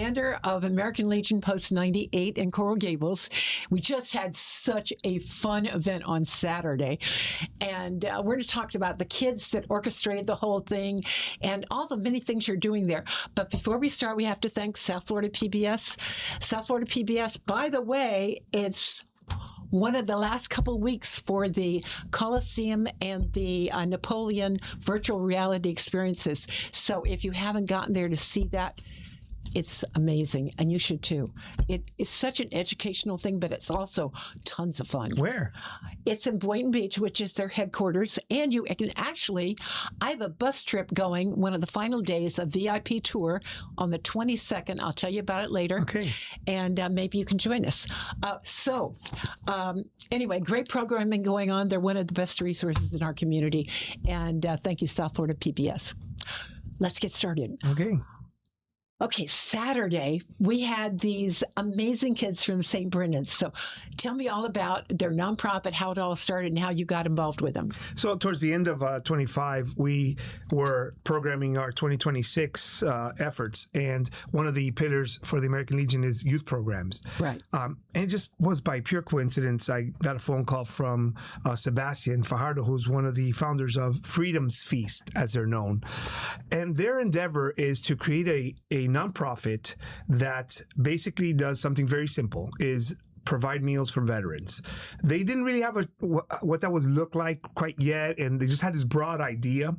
commander of American Legion Post 98 in Coral Gables. We just had such a fun event on Saturday. And we're going to talk about the kids that orchestrated the whole thing and all the many things you're doing there. But before we start, we have to thank South Florida PBS. South Florida PBS, by the way, it's one of the last couple of weeks for the Coliseum and the Napoleon virtual reality experiences. So if you haven't gotten there to see that, it's amazing, and you should too. It's such an educational thing, but it's also tons of fun. Where? It's in Boynton Beach, which is their headquarters, and you can actually, I have a bus trip going one of the final days of VIP tour on the 22nd. I'll tell you about it later. Okay. And maybe you can join us. Anyway, great programming going on. They're one of the best resources in our community. And thank you, South Florida PBS. Let's get started. Okay, Saturday, we had these amazing kids from St. Brendan's. So tell me all about their nonprofit, how it all started, and how you got involved with them. So towards the end of 25, we were programming our 2026 efforts. And one of the pillars for the American Legion is youth programs. Right. And it just was by pure coincidence. I got a phone call from Sebastian Fajardo, who's one of the founders of Freedom's Feast, as they're known. And their endeavor is to create a nonprofit that basically does something very simple, is provide meals for veterans. They didn't really have what that was look like quite yet, and they just had this broad idea.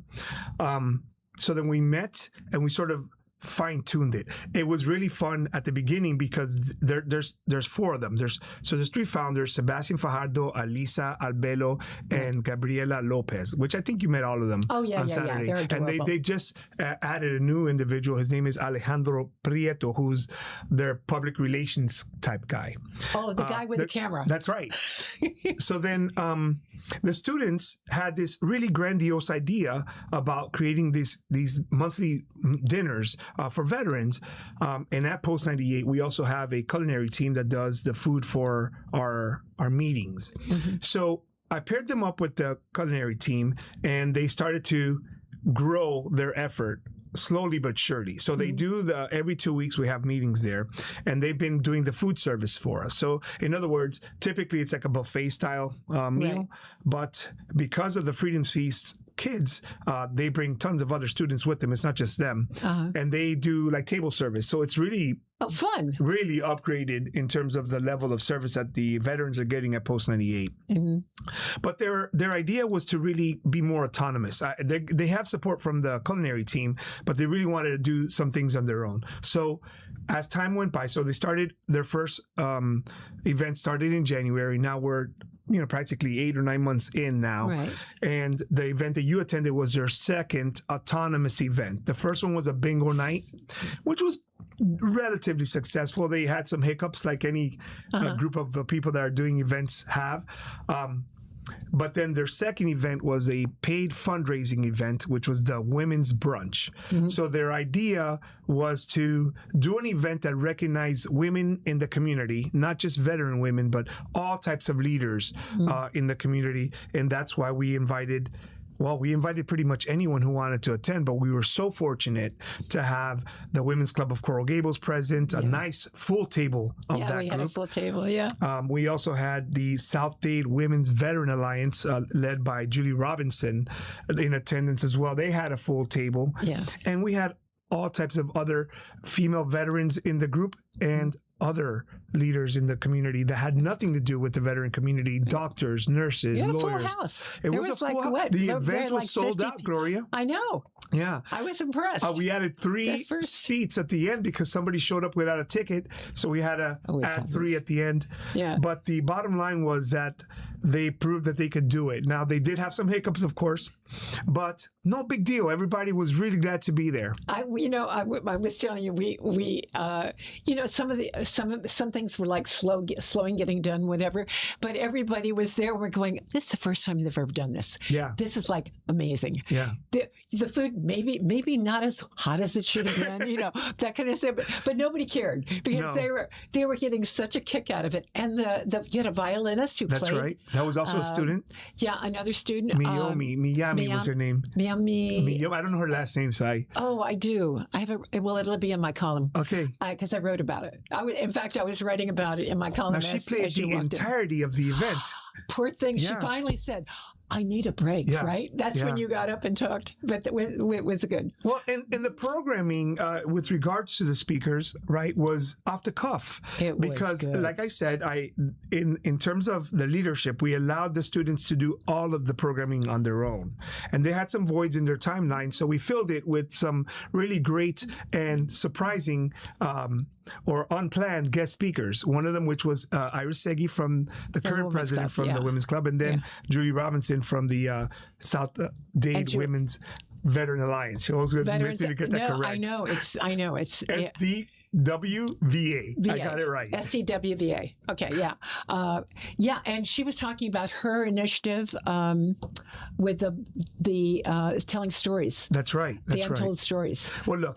So then we met and we sort of fine-tuned it. It was really fun at the beginning because there's four of them. There's three founders: Sebastian Fajardo, Alisa Albelo, and Gabriela Lopez, which I think you met all of them on Saturday. They're adorable. And they just added a new individual. His name is Alejandro Prieto, who's their public relations type guy. Oh, the guy with the camera. That's right. So then the students had this really grandiose idea about creating these monthly dinners for veterans. And at Post 98, we also have a culinary team that does the food for our meetings. Mm-hmm. So I paired them up with the culinary team, and they started to grow their effort slowly but surely. So they do every 2 weeks we have meetings there, and they've been doing the food service for us. So in other words, typically it's like a buffet style meal, but because of the Freedom Feast kids, they bring tons of other students with them. It's not just them. And they do like table service. So it's really fun. Really upgraded in terms of the level of service that the veterans are getting at Post 98. Mm-hmm. But their idea was to really be more autonomous. They have support from the culinary team, but they really wanted to do some things on their own. So as time went by, so they started their first event started in January. Now we're practically 8 or 9 months in now. Right. And the event that you attended was their second autonomous event. The first one was a bingo night, which was relatively successful. They had some hiccups like any group of people that are doing events have. But then their second event was a paid fundraising event, which was the Women's Brunch. Mm-hmm. So their idea was to do an event that recognized women in the community, not just veteran women, but all types of leaders in the community. And that's why we invited pretty much anyone who wanted to attend, but we were so fortunate to have the Women's Club of Coral Gables present, a nice full table of that group. Yeah, we had a full table, we also had the South Dade Women's Veteran Alliance, led by Julie Robinson, in attendance as well. They had a full table. Yeah. And we had all types of other female veterans in the group and other leaders in the community that had nothing to do with the veteran community, doctors, nurses, lawyers. Full house. It was a full house. The event was sold out, Gloria. I know. Yeah. I was impressed. We added 3 seats at the end because somebody showed up without a ticket. So we had to add 3 at the end. Yeah. But the bottom line was that they proved that they could do it. Now, they did have some hiccups, of course, but no big deal. Everybody was really glad to be there. I was telling you, we some of the some things were like slowing getting done, whatever. But everybody was there. We're going, this is the first time they've ever done this. Yeah. This is like amazing. Yeah. The food maybe not as hot as it should have been, that kind of stuff. But nobody cared because they were getting such a kick out of it. And you had a violinist who played. That's right. That was also a student. Yeah, another student. Miyami was her name. Miyami. I don't know her last name, so I do. I have it'll be in my column. Okay. Because I wrote about it. In fact, I was writing about it in my column. Now, she played the entirety of the event. Poor thing. Yeah. She finally said, I need a break, right? That's when you got up and talked. But it was good. Well, and the programming with regards to the speakers, right, was off the cuff. It was because, good. like I said, in terms of the leadership, we allowed the students to do all of the programming on their own. And they had some voids in their timeline, so we filled it with some really great and surprising or unplanned guest speakers. One of them, which was Iris Segi from the current president from the Women's Club, and then Julie Robinson from the South Dade Women's Veteran Alliance. She always makes me to get that correct. I know. It's SDWVA. I got it right. SDWVA. Okay, yeah. And she was talking about her initiative with the telling stories. That's right. The untold stories. Well, look.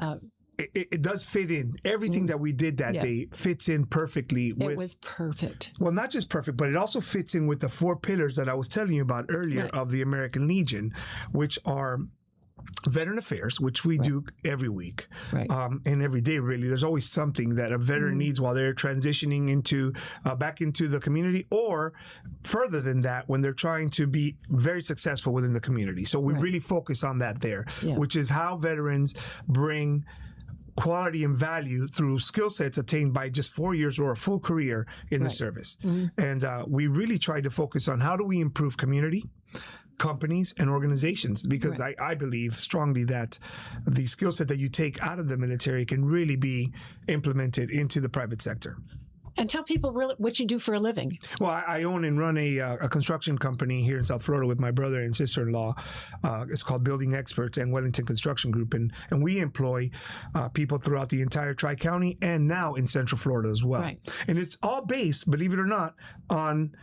It does fit in. Everything that we did that day fits in perfectly. It was perfect. Well, not just perfect, but it also fits in with the 4 pillars that I was telling you about earlier of the American Legion, which are veteran affairs, which we do every week and every day, really. There's always something that a veteran needs while they're transitioning into back into the community, or further than that, when they're trying to be very successful within the community. So we really focus on that there, which is how veterans bring quality and value through skill sets attained by just 4 years or a full career in the service. And we really try to focus on how do we improve community, companies, and organizations, because I believe strongly that the skill set that you take out of the military can really be implemented into the private sector. And tell people really what you do for a living. Well, I own and run a construction company here in South Florida with my brother and sister-in-law. It's called Building Experts and Wellington Construction Group. And we employ people throughout the entire Tri-County and now in Central Florida as well. Right. And it's all based, believe it or not, on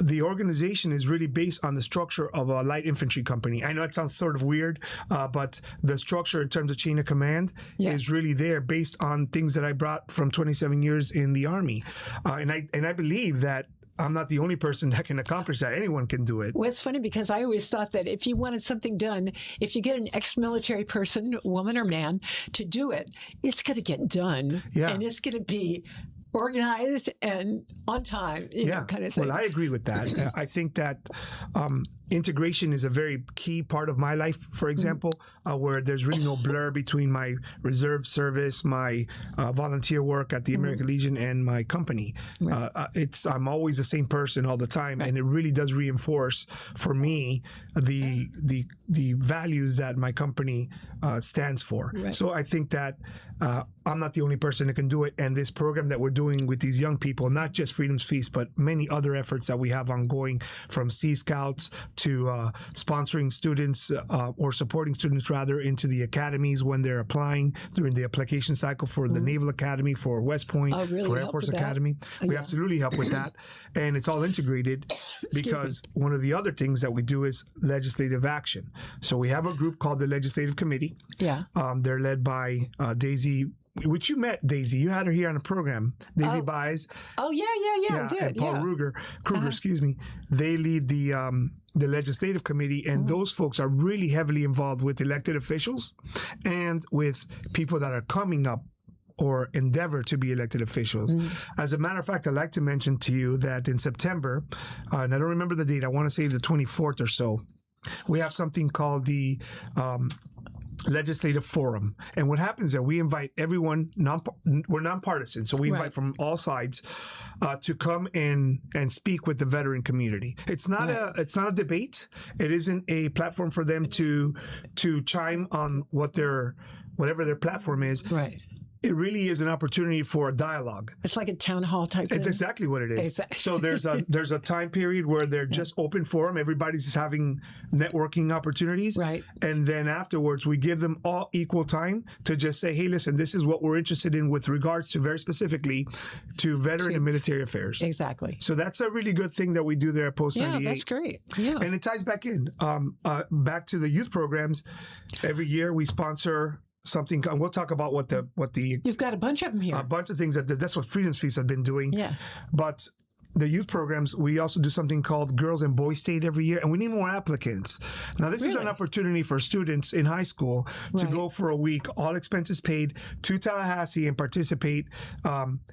the organization is really based on the structure of a light infantry company. I know it sounds sort of weird, but the structure in terms of chain of command is really there based on things that I brought from 27 years in the Army. And I believe that I'm not the only person that can accomplish that. Anyone can do it. Well, it's funny because I always thought that if you wanted something done, if you get an ex-military person, woman or man, to do it, it's going to get done. Yeah. And it's going to be organized and on time, you know, kind of thing. Well, I agree with that. I think that integration is a very key part of my life, for example, where there's really no blur between my reserve service, my volunteer work at the American Legion, and my company. I'm always the same person all the time, and it really does reinforce for me the values that my company stands for. So I think that I'm not the only person that can do it, and this program that we're doing with these young people, not just Freedom's Feast, but many other efforts that we have ongoing, from Sea Scouts to sponsoring students or supporting students rather into the academies when they're applying during the application cycle for the Naval Academy, for West Point, for Air Force Academy. We absolutely help with that, and it's all integrated because one of the other things that we do is legislative action. So we have a group called the Legislative Committee. They're led by Daisy, which you met, Daisy. You had her here on the program. Daisy Baez. Oh, yeah, I did. And Paul Kruger, excuse me. They lead the legislative committee, and those folks are really heavily involved with elected officials and with people that are coming up or endeavor to be elected officials. As a matter of fact, I'd like to mention to you that in September, and I don't remember the date, I want to say the 24th or so, we have something called the Legislative Forum. And what happens is that we invite everyone, we're nonpartisan, so we invite from all sides to come in and speak with the veteran community. It's not a debate. It isn't a platform for them to chime on whatever their platform is. it really is an opportunity for a dialogue. It's like a town hall type thing. It's exactly what it is. Exactly. So there's a time period where they're just open forum. Everybody's just having networking opportunities. Right. And then afterwards, we give them all equal time to just say, hey, listen, this is what we're interested in with regards to very specifically to veteran and military affairs. Exactly. So that's a really good thing that we do there at Post 98. Yeah, that's great. Yeah. And it ties back in, back to the youth programs. Every year we sponsor something, and we'll talk about what the You've got a bunch of them here. a bunch of things that's what Freedom's Feast have been doing. Yeah. But the youth programs, we also do something called Girls and Boys State every year, and we need more applicants. Now, this is an Really? opportunity for students in high school to Right. go for a week, all expenses paid, to Tallahassee and participate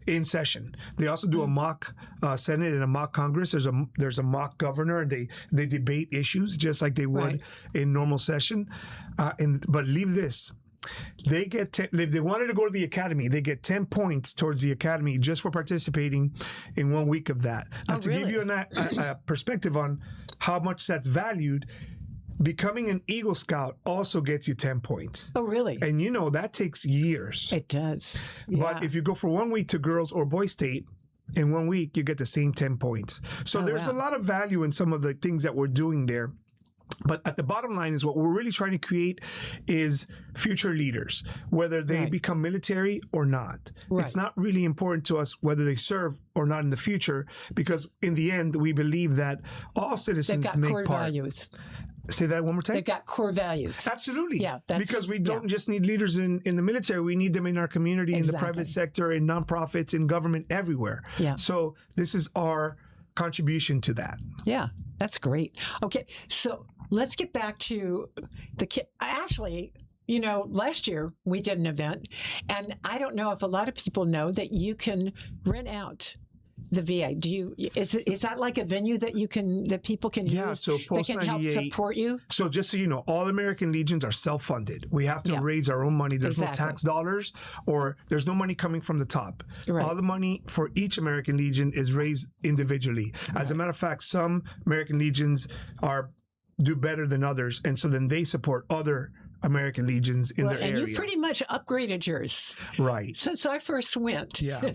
in session. They also do a mock Senate and a mock Congress. There's a mock governor, and they debate issues just like they would Right. in normal session. But leave this. They get if they wanted to go to the academy, they get 10 points towards the academy just for participating in 1 week of that. Now, to give you a perspective on how much that's valued, becoming an Eagle Scout also gets you 10 points. Oh, really? And that takes years. It does. Yeah. But if you go for 1 week to Girls or Boys State, in 1 week, you get the same 10 points. So there's a lot of value in some of the things that we're doing there. But at the bottom line is what we're really trying to create is future leaders, whether they become military or not. Right. It's not really important to us whether they serve or not in the future, because in the end, we believe that all citizens They've got make core part. values. Say that one more time. They've got core values. Absolutely. Yeah, because we don't just need leaders in the military. We need them in our community, in the private sector, in nonprofits, in government, everywhere. Yeah. So this is our contribution to that. Yeah, that's great. Okay, so let's get back to the kid. Actually, last year we did an event, and I don't know if a lot of people know that you can rent out the VA. Is that like a venue that people can use? So that Post can help 98 support you? So just so you know, all American Legions are self-funded. We have to raise our own money. There's no tax dollars, or there's no money coming from the top. Right. All the money for each American Legion is raised individually. As a matter of fact, some American Legions do better than others, and so then they support other American Legions in their area. And you pretty much upgraded yours. Right. Since I first went. Yeah.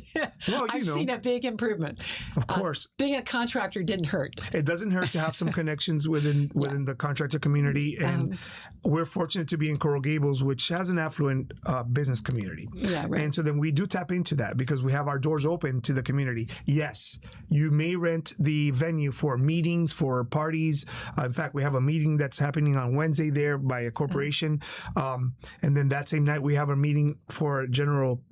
Well, I've seen a big improvement. Of course. Being a contractor didn't hurt. It doesn't hurt to have some connections within the contractor community. And we're fortunate to be in Coral Gables, which has an affluent business community. Yeah, right. And so then we do tap into that because we have our doors open to the community. Yes, you may rent the venue for meetings, for parties. In fact, we have a meeting that's happening on Wednesday there by a corporation. And then that same night we have a meeting for general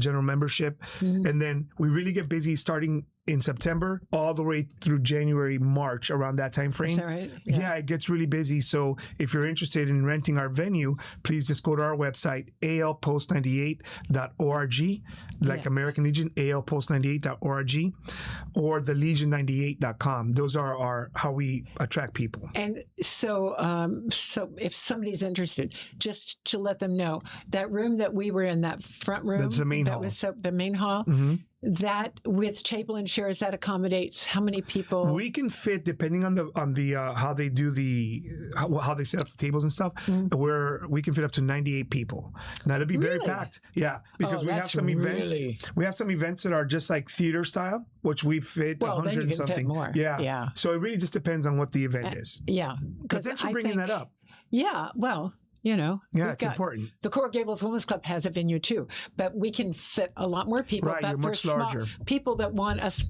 membership. And then we really get busy starting in September all the way through January, March, around that time frame. Is that right? Yeah, it gets really busy. So if you're interested in renting our venue, please just go to our website, alpost98.org, like American Legion, alpost98.org, or the legion98.com. Those are how we attract people. And so if somebody's interested, just to let them know, that room that we were in, that front room, that's the main hall. Was the main hall. That with table and chairs, that accommodates how many people? We can fit, depending on the how they do how they set up the tables and stuff. Where we can fit up to 98 people. Now it'll be very packed. Yeah, because we have some events. We have some events that are just like theater style, which we fit 100 and something. Fit more. Yeah. So it really just depends on what the event is. Yeah. But thanks for bringing that up. Yeah. Well. Yeah, it's important. The Coral Gables Women's Club has a venue too, but we can fit a lot more people. Right, but you're for much larger. People that want us,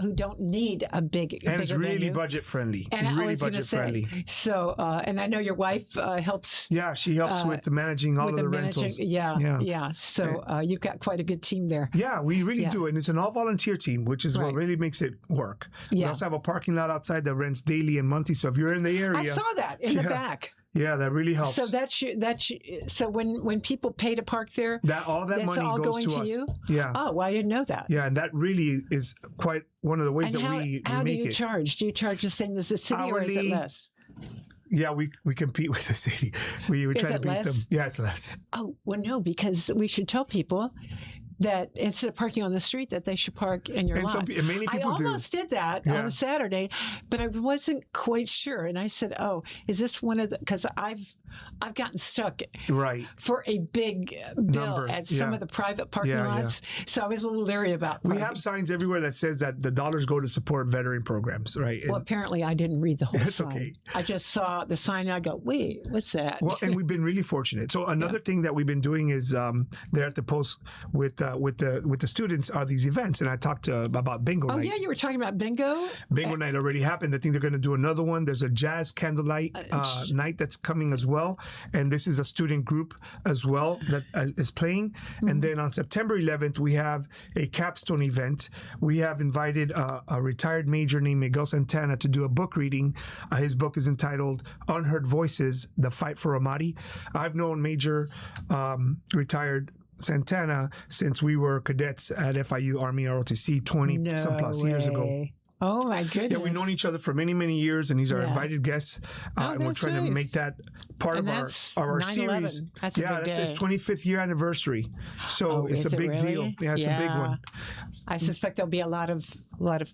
who don't need a bigger it's really venue. budget friendly. And really I was going to say, so, and I know your wife helps. Yeah, she helps with managing all of the rentals. Yeah. So you've got quite a good team there. Yeah, we really do. And it's an all-volunteer team, which is what really makes it work. We also have a parking lot outside that rents daily and monthly. So if you're in the area. I saw that in the back. Yeah, that really helps. So so when people pay to park there, all that money all goes going to us. you? Yeah. Oh, well, I didn't know that. Yeah, and that really is quite one of the ways and that we how make do you it. charge? Do you charge the same as the city, or is it less? Yeah, we compete with the city. We try to beat less? them. Yeah, it's less. Oh, well, no, because we should tell people that instead of parking on the street, that they should park in your lot. Many people I almost did that on a Saturday, but I wasn't quite sure. And I said, "Oh, is this one of the?" Because I've gotten stuck Right. for a big bill Number, at some yeah. of the private parking Yeah, lots. So I was a little leery about We parking. have signs everywhere that says that the dollars go to support veteran programs, right? Well, apparently I didn't read the whole It's sign. okay. I just saw the sign and I go, wait, what's that? Well, and we've been really fortunate. So another thing that we've been doing is there at the post with the students are these events, and I talked about bingo Oh night. yeah, you were talking about bingo. Bingo night already happened. I think they're going to do another one. There's a jazz candlelight night that's coming as well, and this is a student group as well that is playing. And then on September 11th, we have a capstone event. We have invited a retired major named Miguel Santana to do a book reading. His book is entitled "Unheard Voices: The Fight for Amati." I've known Major retired Santana since we were cadets at FIU Army ROTC 20 some plus years ago. Oh my goodness! Yeah, we've known each other for many, many years, and he's our invited guest. And we're that's trying to nice. make that part And of that's our 9/11. series. That's a yeah, big that's his day. 25th year anniversary. So it's is a it big really? deal. Yeah, it's a big one. I suspect there'll be a lot of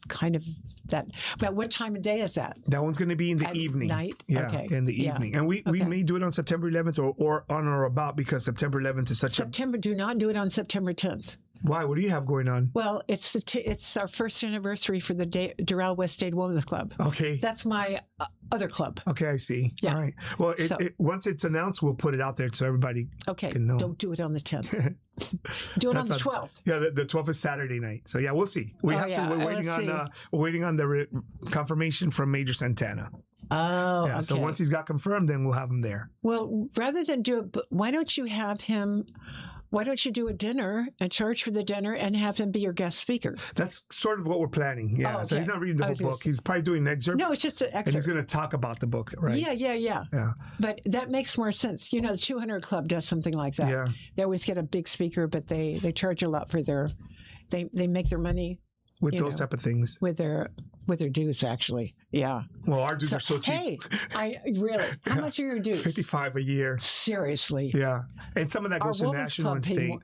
kind of that. But what time of day is that? That one's going to be in the evening. Night? Yeah, Okay. in the Yeah. evening. And we may do it on September 11th or on or about, because September 11th is such September. Do not do it on September 10th. Why? What do you have going on? Well, it's it's our first anniversary for the Doral West Dade Women's Club. Okay. That's my other club. Okay, I see. Yeah. All right. Well, So- once it's announced, we'll put it out there so everybody Okay. can know. Don't do it on the 10th. Do it on the That's 12th. Yeah, the 12th is Saturday night. So yeah, we'll see. We Oh, have to. yeah. We're waiting Let's on. We're waiting on the confirmation from Major Santana. Oh, Yeah. okay. So once he's got confirmed, then we'll have him there. Well, rather than do it, why don't you have him? Why don't you do a dinner and charge for the dinner and have him be your guest speaker? That's sort of what we're planning. Yeah. Oh, So he's okay. not reading the I whole was gonna book. He's probably doing an excerpt. No, it's just an And he's excerpt. going to talk about the book, right? Yeah. Yeah. But that makes more sense. You know, the 200 Club does something like that. Yeah. They always get a big speaker, but they charge a lot for their. They make their money With you those know, type of things. with their dues. Actually, yeah. Well, our dues are so cheap. Hey, I really. How much are your dues? 55 a year. Seriously. Yeah. And some of that Our goes to women's national club and pay state. more.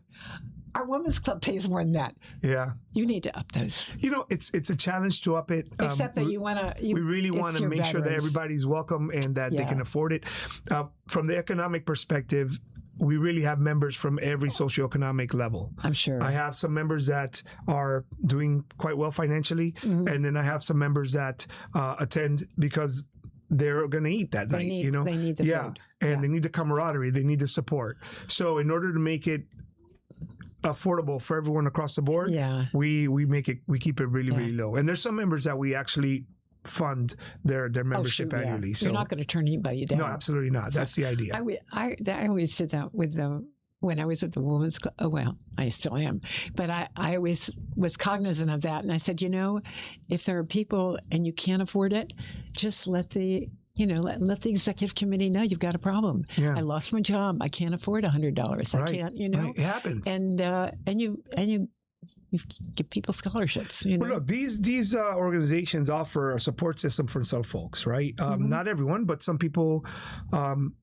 Our women's club pays more than that. Yeah. You need to up those. You know, it's a challenge to up it. Except that you want to. We really want to make sure that everybody's welcome and that they can afford it. From the economic perspective, we really have members from every socioeconomic level. I'm sure. I have some members that are doing quite well financially, and then I have some members that attend because they're going to eat that night. need- You know, they need the food. and they need the camaraderie, they need the support. So, in order to make it affordable for everyone across the board, Yeah. we keep it really low. And there's some members that we actually fund their membership Oh, shoot, yeah. annually. So You're not going to turn anybody down. no, absolutely not. That's the idea. I always did that with when I was at the women's club. Oh, well, I still am. But I always was cognizant of that. And I said, you know, if there are people and you can't afford it, just let the executive committee know you've got a problem. Yeah. I lost my job. I can't afford $100. I Right, can't, you know. right. It happens. And you give people scholarships, you know. Well, look, these organizations offer a support system for some folks, right? Not everyone, but some people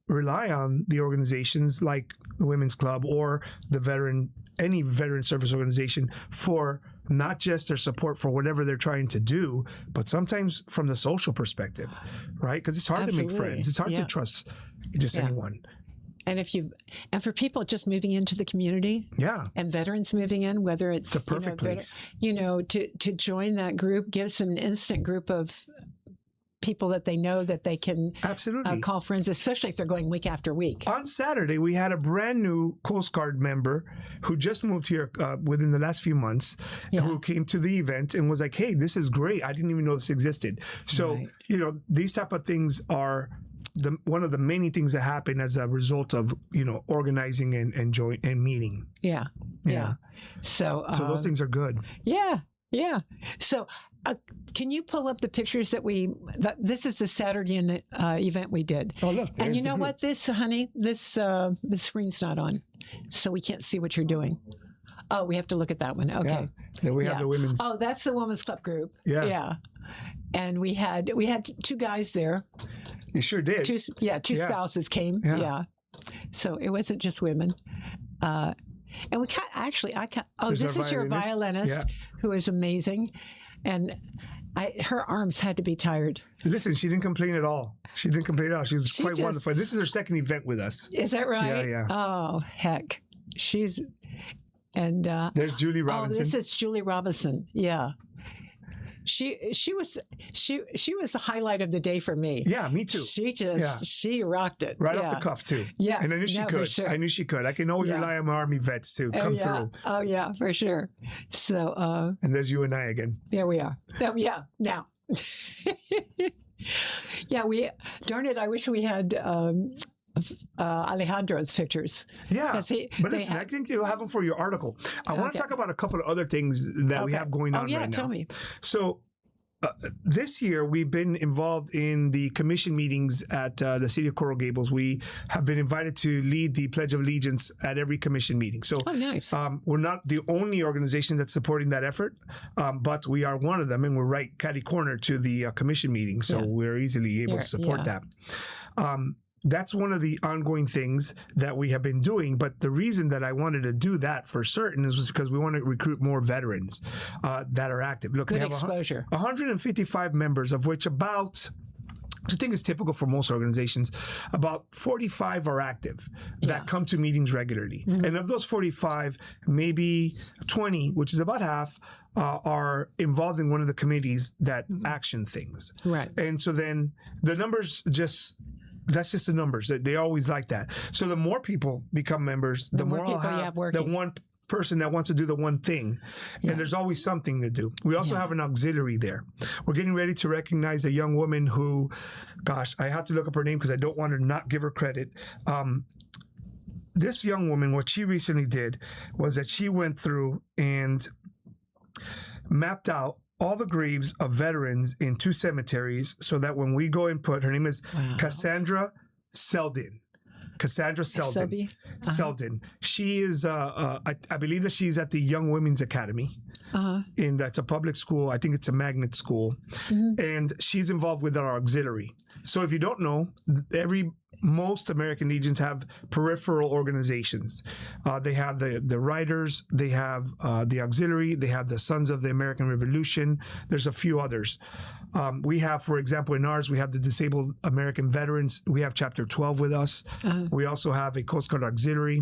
rely on the organizations like the Women's Club or any veteran service organization for not just their support for whatever they're trying to do, but sometimes from the social perspective, right? Because it's hard to make Absolutely. friends. It's hard Yeah. to trust just anyone. And for people just moving into the community, Yeah. and veterans moving in, whether it's It's a perfect place. to join that group gives them an instant group of people that they know that they can Absolutely. call friends, especially if they're going week after week. On Saturday, we had a brand new Coast Guard member who just moved here within the last few months, who came to the event and was like, "Hey, this is great. I didn't even know this existed." So, Right. these type of things are one of the many things that happen as a result of organizing and join and meeting. Yeah. So those things are good. Yeah. So can you pull up the pictures this is the Saturday event we did. Oh, look. And there's you the know group. what? The screen's not on, so we can't see what you're doing. Oh, we have to look at that one. Okay. Yeah. Then we have the women's. Oh, that's the women's club group. Yeah. And we had two guys there. You sure did. Two spouses came. Yeah. Yeah. So it wasn't just women. And we this our is your violinist. violinist who is amazing. And Her arms had to be tired. Listen, she didn't complain at all. She didn't complain at all. She was quite wonderful. This is her second event with us. Is that right? Yeah. Oh, heck. There's Julie Robinson. Oh, this is Julie Robinson. Yeah. She was the highlight of the day for me. Yeah, me too. She rocked it. Right off the cuff too. Yeah. And I knew she could. Sure. I knew she could. I can always rely on my Army vets to come through. Oh yeah, for sure. So and there's you and I again. There we are. Yeah, now. Darn it, I wish we had Alejandro's pictures. Yeah, but listen, I think you'll have them for your article. I want to talk about a couple of other things that we have going on right now. Yeah, tell me. So this year, we've been involved in the commission meetings at the City of Coral Gables. We have been invited to lead the Pledge of Allegiance at every commission meeting. So nice. We're not the only organization that's supporting that effort, but we are one of them, and we're right catty corner to the commission meeting. So we're easily able to support that. That's one of the ongoing things that we have been doing. But the reason that I wanted to do that for certain was because we want to recruit more veterans that are active. Look, good we have exposure. 155 members, of which about, which I think is typical for most organizations, about 45 are active that come to meetings regularly. And of those 45, maybe 20, which is about half, are involved in one of the committees that action things. Right. And so then the numbers that's just the numbers. They always like that. So the more people become members, the more people I'll you have working. the one person that wants to do the one thing. And there's always something to do. We also have an auxiliary there. We're getting ready to recognize a young woman who, gosh, I have to look up her name because I don't want to not give her credit. This young woman, what she recently did was that she went through and mapped out all the graves of veterans in 2 cemeteries so that when we go and put, her name is Cassandra Selden. Selden. She is, I believe that she's at the Young Women's Academy. And that's a public school. I think it's a magnet school. And she's involved with our auxiliary. So if you don't know, most American Legions have peripheral organizations. They have the Riders, they have the Auxiliary, they have the Sons of the American Revolution. There's a few others. We have, for example, in ours, we have the Disabled American Veterans. We have Chapter 12 with us. We also have a Coast Guard Auxiliary.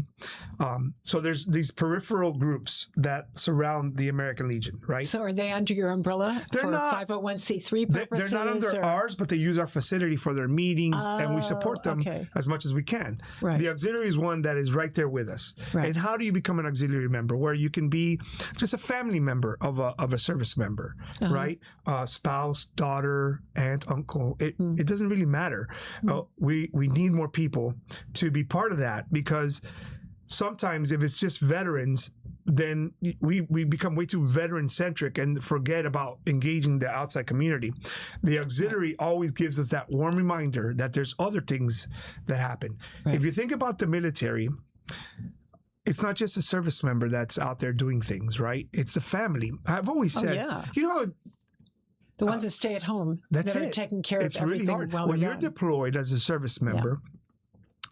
So there's these peripheral groups that surround the American Legion, right? So are they under your umbrella for 501c3 purposes? They're not under ours, but they use our facility for their meetings, and we support them as much as we can. Right. The auxiliary is one that is right there with us. Right. And how do you become an auxiliary member? Where you can be just a family member of a service member, right? Spouse, daughter, aunt, uncle. It doesn't really matter. We need more people to be part of that, because sometimes if it's just veterans, then we become way too veteran-centric and forget about engaging the outside community. The auxiliary always gives us that warm reminder that there's other things that happen. Right. If you think about the military, it's not just a service member that's out there doing things, right? It's the family. I've always said, you know, the ones that stay at home, that are taking care of everything. Really hard. While when you're deployed as a service member,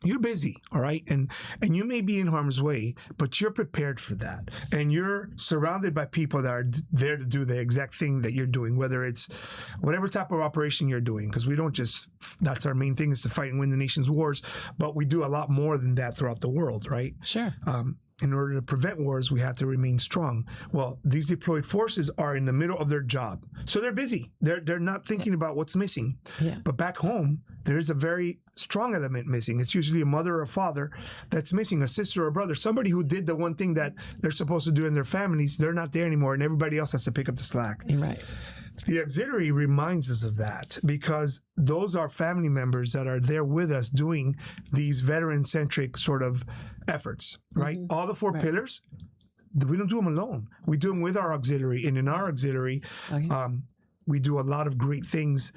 you're busy, all right? And you may be in harm's way, but you're prepared for that. And you're surrounded by people that are there to do the exact thing that you're doing, whether it's whatever type of operation you're doing, because we don't just, that's our main thing, is to fight and win the nation's wars, but we do a lot more than that throughout the world, right? Sure. In order to prevent wars, we have to remain strong. Well, these deployed forces are in the middle of their job. So they're busy. They're not thinking about what's missing. Yeah. But back home, there's a very strong element missing. It's usually a mother or a father that's missing, a sister or a brother, somebody who did the one thing that they're supposed to do in their families. They're not there anymore, and everybody else has to pick up the slack. Right. The auxiliary reminds us of that, because those are family members that are there with us doing these veteran-centric sort of efforts, right? All the 4 pillars, we don't do them alone. We do them with our auxiliary, and in our auxiliary, we do a lot of great things,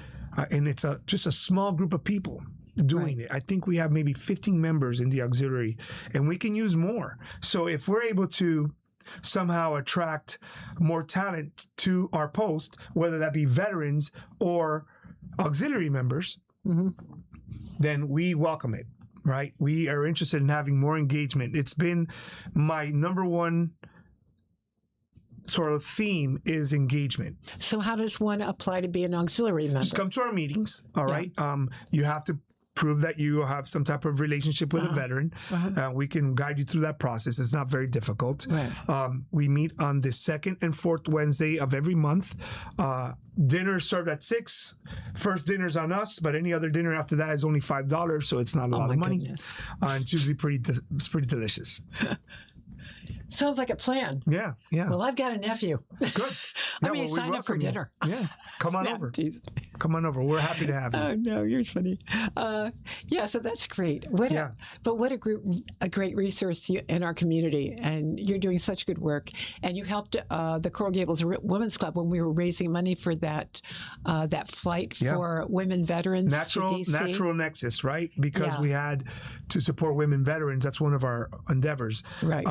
and it's just a small group of people doing it. I think we have maybe 15 members in the auxiliary, and we can use more. So if we're able to somehow attract more talent to our post, whether that be veterans or auxiliary members, then we welcome it, right? We are interested in having more engagement. It's been my number one sort of theme is engagement. So how does one apply to be an auxiliary member? Just come to our meetings, all right? You have to prove that you have some type of relationship with a veteran. We can guide you through that process. It's not very difficult. Right. We meet on the second and fourth Wednesday of every month. Dinner served at 6. First dinner's on us, but any other dinner after that is only $5, so it's not a lot of money. It's usually it's pretty delicious. Sounds like a plan. Yeah. Well, I've got a nephew. Good. I mean, sign up for dinner. Yeah. Come on over. Jesus. Come on over. We're happy to have you. Oh, no, you're funny. So that's great. What a great resource in our community. And you're doing such good work. And you helped the Coral Gables Women's Club when we were raising money for that flight for women veterans to DC. Natural nexus, right? Because we had to support women veterans. That's one of our endeavors. Right.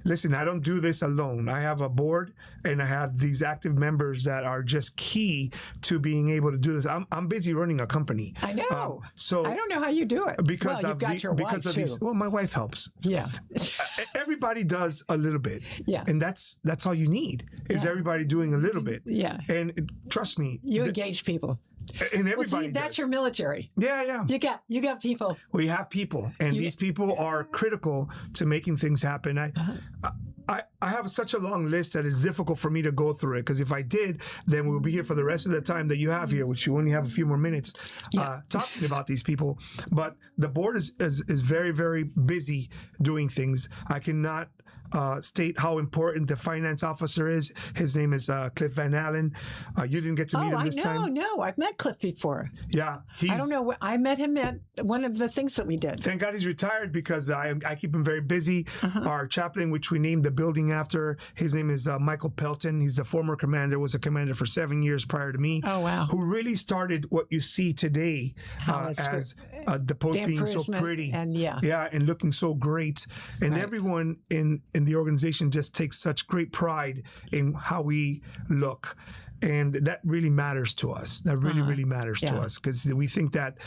Listen, I don't do this alone. I have a board and I have these active members that are just key to being able to do this. I'm busy running a company. I know. So I don't know how you do it. Because you've got your wife too. Well, my wife helps. Yeah. Everybody does a little bit. Yeah. And that's all you need is everybody doing a little bit. Yeah. And trust me. You engage people. And everybody that's your military. Yeah. You got people. We have people, and these people are critical to making things happen. I have such a long list that it's difficult for me to go through it, because if I did, then we'll be here for the rest of the time that you have here, which you only have a few more minutes, talking about these people. But the board is very, very busy doing things. I cannot state how important the finance officer is. His name is Cliff Van Allen. You didn't get to meet him this time. No, I've met Cliff before. Yeah. I don't know. I met him at one of the things that we did. Thank God he's retired, because I keep him very busy. Our chaplain, which we named the building after, his name is Michael Pelton. He's the former commander, was a commander for 7 years prior to me. Oh, wow. Who really started what you see today as the post being so pretty. And and looking so great. And everyone in the organization just takes such great pride in how we look. And that really matters to us. That really matters to us, because we think that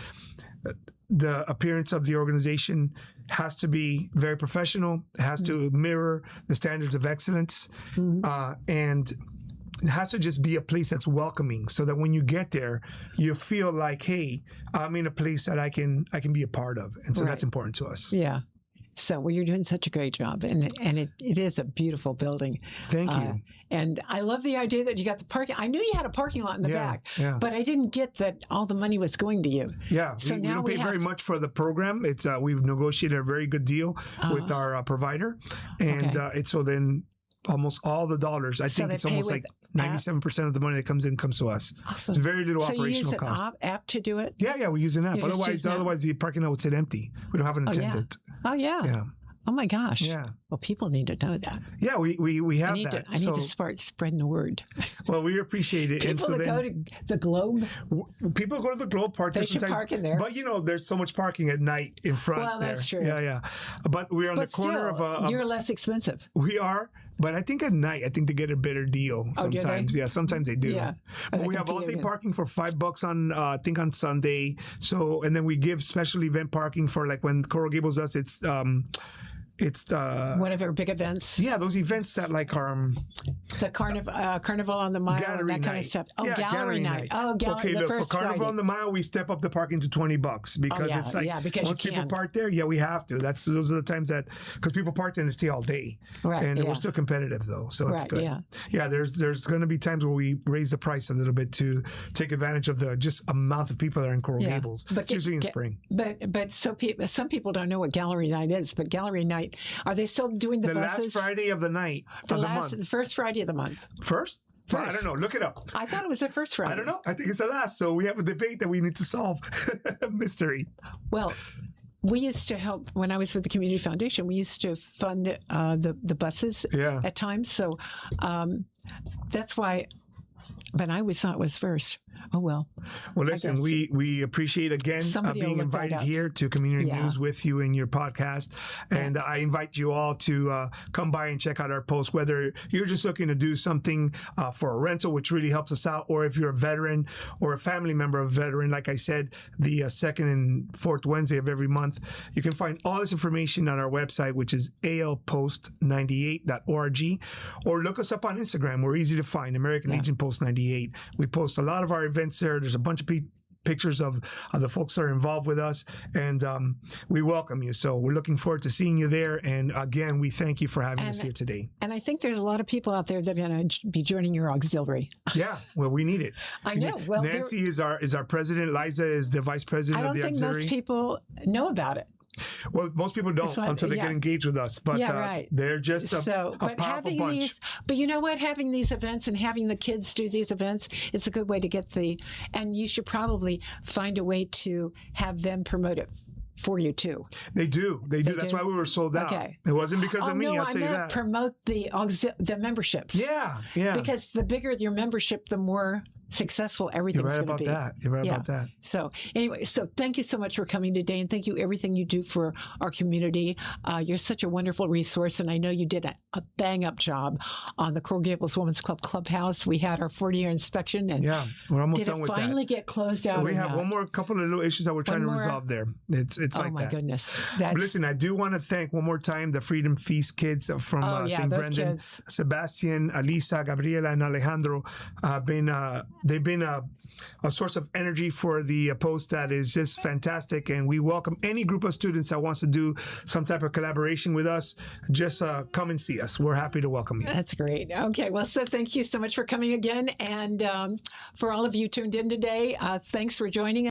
the appearance of the organization has to be very professional. It has to mirror the standards of excellence. And it has to just be a place that's welcoming, so that when you get there, you feel like, hey, I'm in a place that I can be a part of. And so that's important to us. Yeah. So, you're doing such a great job, and it is a beautiful building. Thank you. And I love the idea that you got the parking. I knew you had a parking lot in the back, but I didn't get that all the money was going to you. Yeah, so we now don't pay very much for the program. It's we've negotiated a very good deal with our provider, and so then almost all the dollars. I think it's almost like 97% of the money that comes in comes to us. Awesome. It's very little operational cost. So you use an app to do it? Yeah, we use an app. Otherwise the parking lot would sit empty. We don't have an attendant. Oh, yeah. Oh my gosh. Yeah. Well, people need to know that. Yeah, we have that. I need to start spreading the word. Well, we appreciate it. People that go to the Globe. People go to the Globe, park there. They should park in there. But there's so much parking at night in front. Well, that's true. Yeah. But we're on the corner of you're less expensive. We are. But I think at night, they get a better deal sometimes. Do they? Yeah, sometimes they do. Yeah. But we have all-day parking for $5 on, I think, on Sunday. So, and then we give special event parking for, like, when Coral Gables does it's one of our big events. Yeah, those events that are the Carnival on the Mile and that kind of stuff. Oh, gallery night. Oh, gallery. Okay, for Carnival on the Mile, we step up the parking to $20 because it's like because once people park there, we have to. Those are the times that because people park there and stay all day, right? And we're still competitive though, so it's good. Yeah. There's going to be times where we raise the price a little bit to take advantage of the just amount of people that are in Coral Gables. But it's usually in spring. But some people don't know what gallery night is. But gallery night. Are they still doing the buses? Last Friday of the night of the month. The first Friday of the month. First? I don't know. Look it up. I thought it was the first Friday. I don't know. I think it's the last. So we have a debate that we need to solve. Mystery. Well, we used to help when I was with the Community Foundation. We used to fund the buses at times. So that's why But I always thought it was first. Oh, well. Well, listen, we appreciate again being invited here to Community News with you in your podcast. And I invite you all to come by and check out our post, whether you're just looking to do something for a rental, which really helps us out, or if you're a veteran or a family member of a veteran. Like I said, the second and fourth Wednesday of every month, you can find all this information on our website, which is alpost98.org, or look us up on Instagram. We're easy to find, American Legion Post 98. We post a lot of our events there. There's a bunch of pictures of the folks that are involved with us, and we welcome you. So we're looking forward to seeing you there. And again, we thank you for having us here today. And I think there's a lot of people out there that are going to be joining your auxiliary. Yeah, well, we need it. I know. Well, Nancy is our president. Liza is the vice president of the auxiliary. I don't think most people know about it. Well, most people don't until they get engaged with us. But they're just a powerful bunch. But you know what? Having these events and having the kids do these events, it's a good way to get and you should probably find a way to have them promote it for you too. They do. That's why we were sold out. Okay. It wasn't because of me. I'll tell you that. Promote the memberships. Yeah. Because the bigger your membership, the more successful everything's going to be. You're right about that. So anyway, thank you so much for coming today, and thank you everything you do for our community. You're such a wonderful resource, and I know you did a bang-up job on the Coral Gables Women's Club Clubhouse. We had our 40-year inspection, and we're almost done with that. Did it finally get closed out? We have one more couple of little issues that we're trying to resolve there. It's like that. Oh my goodness! Listen, I do want to thank one more time the Freedom Feast kids from St. Brendan. Kids. Sebastian, Alisa, Gabriela, and Alejandro they've been a source of energy for the post that is just fantastic, and we welcome any group of students that wants to do some type of collaboration with us. Just come and see us. We're happy to welcome you. That's great. Okay, well, so thank you so much for coming again, and for all of you tuned in today, thanks for joining us.